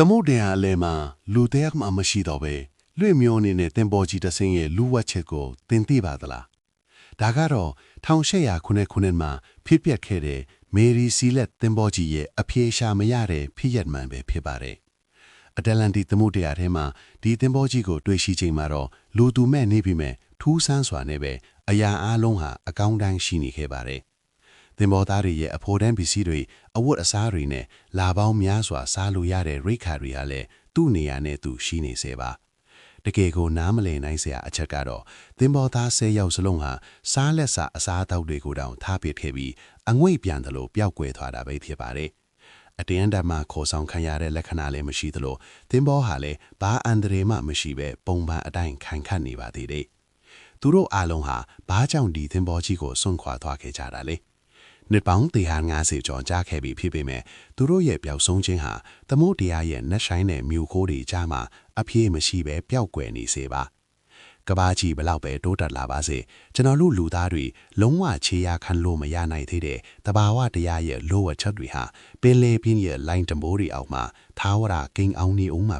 မုတ်တရားအလဲမှာလူတယောက်မှမရှိတော့ပဲလွေမျိုးအနေနဲ့တင်ပေါ်ကြီးတဆင်းရဲ့လူဝတ်ချက်ကိုတင်သိပါသလားဒါကတော့1800မှာဖြစ်ပျက်ခဲ့တဲ့မေရီစီလက်တင်ပေါ်ကြီးရဲ့အပြေရှာမရတဲ့ဖြစ်ရမှန်ပဲဖြစ်ပါတယ်အတလန်တီသမုတ်တရားထဲမှာဒီတင်ပေါ်ကြီးကိုတွေ့ရှိချိန်မှာတော့လူသူမဲ့နေပြီမဲ့ထူးဆန်းစွာနဲ့ပဲအရာအလုံးဟာအကောင်းတိုင်းရှိနေခဲ့ပါတယ်တင်ပေါ်သားတွေရဲ့အဖို့တန်းပစ္စည်းတွေအဝတ်အစားတွေနဲ့လာပေါင်းများစွာစားလို့ရတဲ့ရိခါတွေဟာလည်းသူ့နေရာနဲ့သူရှိနေစေပါတကယ်ကိုနားမလည်နိုင်စရာအချက်ကတော့တင်ပေါ်သား10ယောက်စလုံးဟာစားလက်စာအစားအသောက်တွေကိုတောင်ထားပစ်ခဲ့ပြီးအငွေ့ပြန်တယ်လို့ပျောက်ကွယ်သွားတာပဲဖြစ်ပါတယ်အတန်တမှာခေါ်ဆောင်ခံရတဲ့လက္ခဏာလည်းမရှိသလိုတင်ပေါ်ဟာလည်းဘာအန္တရာယ်မှမရှိပဲပုံမှန်အတိုင်းခိုင်ခတ်နေပါသေးတယ်သူတို့အားလုံးဟာဘာကြောင့်ဒီတင်ပေါ်ကြီးကိုစွန့်ခွာသွားခဲ့ကြတာလဲနှစ်ပေါင်း150ကျော်ကြာခဲ့ပြီဖြစ်ပေမဲ့သူတို့ရဲ့ပျောက်ဆုံးခြင်းဟာသမုတ်တရားရဲ့နှက်ဆိုင်တဲ့မြူခိုးတွေကြားမှာအပြေးမရှိပဲပျောက်ကွယ်နေစေပါကဘာကြီးဘလောက်ပဲတိုးတက်လာပါစေကျွန်တော်တို့လူသားတွေလုံးဝခြေရခံလို့မရနိုင်သေးတဲ့တဘာဝတရားရဲ့လိုအပ်ချက်တွေဟာပင်လေပြင်းရဲ့လိုင်းတမိုးတွေအောက်မှာသာဝရကိန်းအောင်နေအောင်မှာပဲ